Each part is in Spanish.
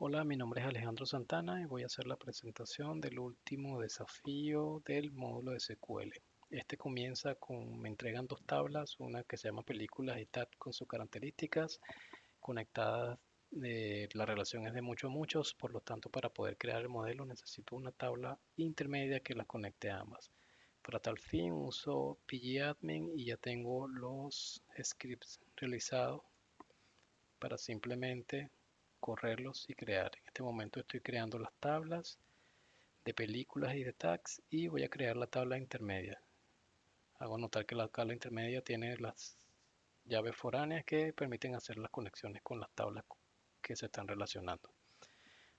Hola, mi nombre es Alejandro Santana y voy a hacer la presentación del último desafío del módulo de SQL. Este comienza con, me entregan dos tablas, una que se llama películas y tag con sus características conectadas. La relación es de muchos a muchos, por lo tanto para poder crear el modelo necesito una tabla intermedia que las conecte a ambas. Para tal fin uso pgadmin y ya tengo los scripts realizados para simplemente correrlos y crear. En este momento estoy creando las tablas de películas y de tags y voy a crear la tabla intermedia. Hago notar que la tabla intermedia tiene las llaves foráneas que permiten hacer las conexiones con las tablas que se están relacionando.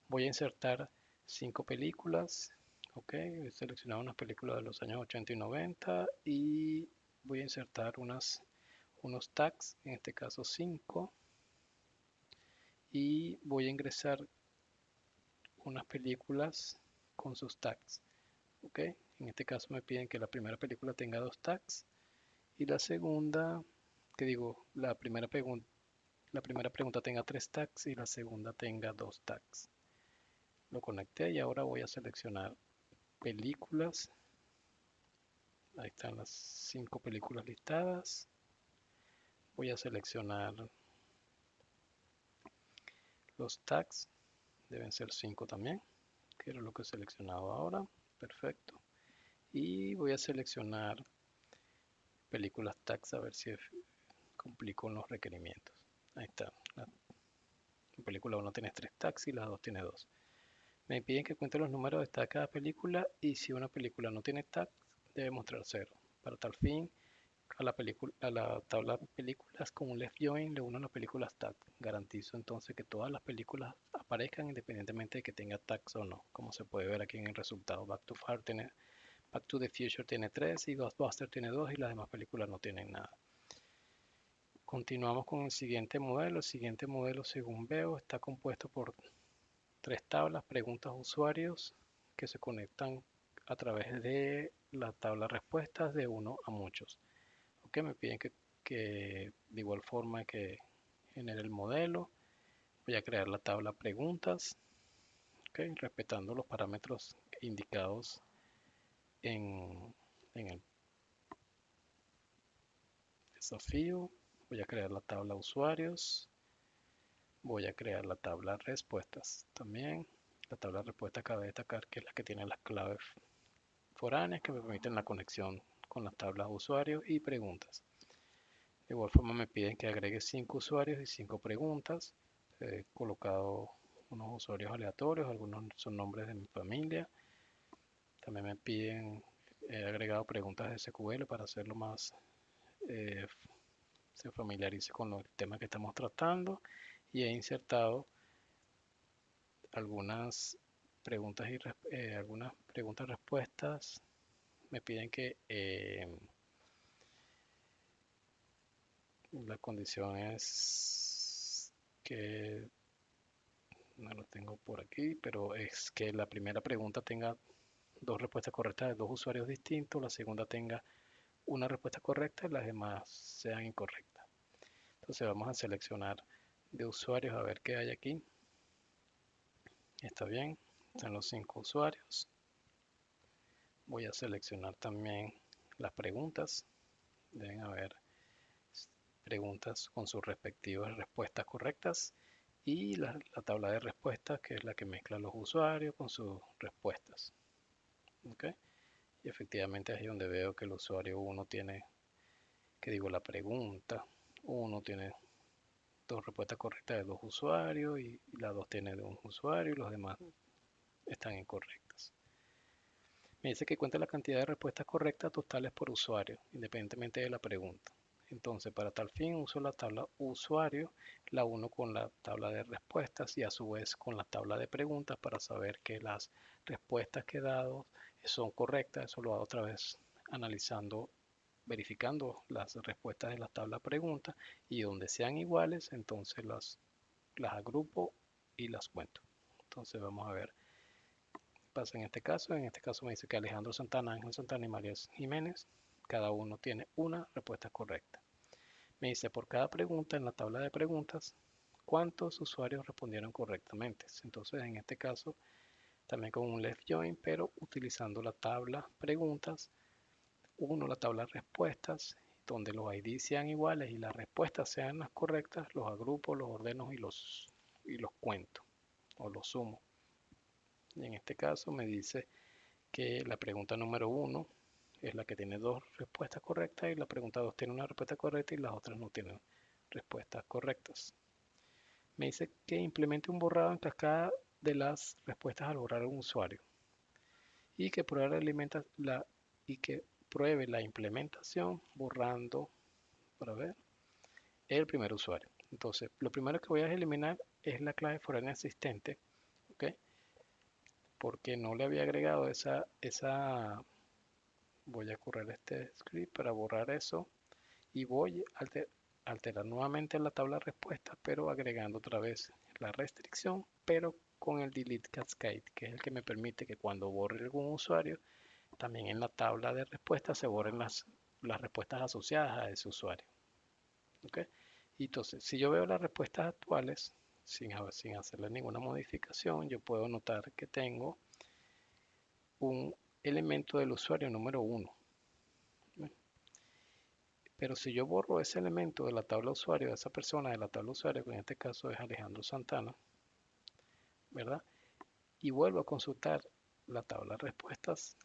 Voy a insertar 5 películas. Ok, he seleccionado unas películas de los años 80 y 90 y voy a insertar unos tags, en este caso 5, y voy a ingresar unas películas con sus tags. ¿Ok? En este caso me piden que la primera película tenga 2 tags y la segunda, que digo, la primera pregunta tenga 3 tags y la segunda tenga 2 tags. Lo conecté y ahora voy a seleccionar películas. Ahí están las 5 películas listadas. Voy a seleccionar los tags. Deben ser 5 también, que era lo que he seleccionado ahora. Perfecto. Y voy a seleccionar películas tags a ver si cumplí con los requerimientos. Ahí está. La película 1 tiene 3 tags y la 2 tiene 2. Me piden que cuente los números de tag de cada película y si una película no tiene tag, debe mostrar 0. Para tal fin, a la tabla de películas con un left join le uno las películas tag. Garantizo entonces que todas las películas aparezcan independientemente de que tenga tags o no, como se puede ver aquí en el resultado. Back to the Future tiene 3 y Ghostbusters tiene 2 y las demás películas no tienen nada. Continuamos con el siguiente modelo. El siguiente modelo, según veo, está compuesto por 3 tablas, preguntas usuarios, que se conectan a través de la tabla respuestas de uno a muchos. Ok, me piden que de igual forma que genere el modelo, voy a crear la tabla preguntas, okay, respetando los parámetros indicados en el desafío. Voy a crear la tabla usuarios. Voy a crear la tabla respuestas también. La tabla respuestas cabe destacar que es la que tiene las claves foráneas que me permiten la conexión con las tablas usuarios y preguntas. De igual forma me piden que agregue 5 usuarios y 5 preguntas. He colocado unos usuarios aleatorios, algunos son nombres de mi familia. También me piden, he agregado preguntas de SQL para hacerlo más, eh, se familiarice con el tema que estamos tratando. Y he insertado algunas algunas preguntas respuestas. Me piden que la condición es que no lo tengo por aquí, pero es que la primera pregunta tenga 2 respuestas correctas de 2 usuarios distintos, la segunda tenga una respuesta correcta y las demás sean incorrectas. Entonces vamos a seleccionar de usuarios a ver qué hay aquí. Está bien, están los 5 usuarios. Voy a seleccionar también las preguntas. Deben haber preguntas con sus respectivas respuestas correctas y la tabla de respuestas que es la que mezcla los usuarios con sus respuestas. ¿Okay? Y efectivamente es ahí donde veo que el usuario 1 tiene, que digo, la pregunta 1 tiene 2 respuestas correctas de 2 usuarios y la 2 tiene de un usuario y los demás están incorrectas. Me dice que cuente la cantidad de respuestas correctas totales por usuario, independientemente de la pregunta. Entonces, para tal fin uso la tabla usuario, la uno con la tabla de respuestas y a su vez con la tabla de preguntas para saber que las respuestas que he dado son correctas. Eso lo hago otra vez analizando, verificando las respuestas de la tabla preguntas y donde sean iguales, entonces las agrupo y las cuento. Entonces vamos a ver pasa en este caso. En este caso me dice que Alejandro Santana, Ángel Santana y María Jiménez, cada uno tiene una respuesta correcta. Me dice por cada pregunta en la tabla de preguntas, cuántos usuarios respondieron correctamente. Entonces, en este caso, también con un left join, pero utilizando la tabla preguntas, la tabla respuestas, donde los ID sean iguales y las respuestas sean las correctas, los agrupo, los ordeno y los cuento o los sumo. Y en este caso me dice que la pregunta número 1 es la que tiene dos respuestas correctas y la pregunta 2 tiene una respuesta correcta y las otras no tienen respuestas correctas. Me dice que implemente un borrado en cascada de las respuestas al borrar a un usuario y que pruebe la implementación borrando para ver el primer usuario. Entonces, lo primero que voy a eliminar es la clave foránea asistente, ¿ok? Porque no le había agregado voy a correr este script para borrar eso y voy a alterar nuevamente la tabla de respuestas, pero agregando otra vez la restricción, pero con el delete cascade, que es el que me permite que cuando borre algún usuario, también en la tabla de respuestas se borren las respuestas asociadas a ese usuario. ¿Ok? Y entonces, si yo veo las respuestas actuales, sin hacerle ninguna modificación, yo puedo notar que tengo un elemento del usuario número 1. Pero si yo borro ese elemento de la tabla usuario, de esa persona de la tabla usuario, que en este caso es Alejandro Santana, ¿verdad? Y vuelvo a consultar la tabla de respuestas,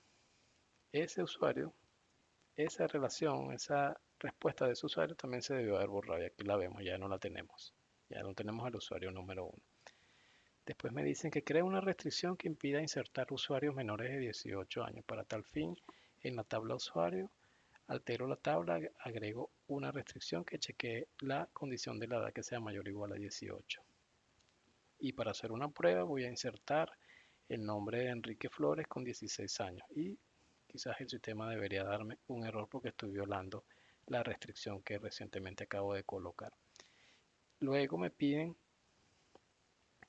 ese usuario, esa relación, esa respuesta de ese usuario también se debió haber borrado. Y aquí la vemos, ya no la tenemos. Ya no tenemos al usuario número 1. Después me dicen que crea una restricción que impida insertar usuarios menores de 18 años. Para tal fin, en la tabla usuario, altero la tabla, agrego una restricción que chequee la condición de la edad que sea mayor o igual a 18. Y para hacer una prueba voy a insertar el nombre de Enrique Flores con 16 años. Y quizás el sistema debería darme un error porque estoy violando la restricción que recientemente acabo de colocar. Luego me piden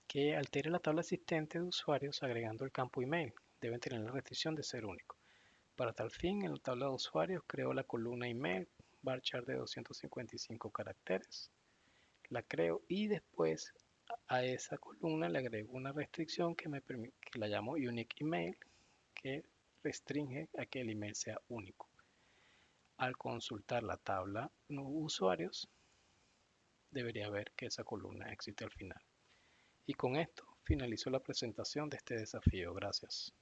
que altere la tabla asistente de usuarios agregando el campo email. Deben tener la restricción de ser único. Para tal fin, en la tabla de usuarios creo la columna email, varchar de 255 caracteres. La creo y después a esa columna le agrego una restricción que que la llamo unique email, que restringe a que el email sea único. Al consultar la tabla de usuarios, debería ver que esa columna existe al final. Y con esto finalizo la presentación de este desafío. Gracias.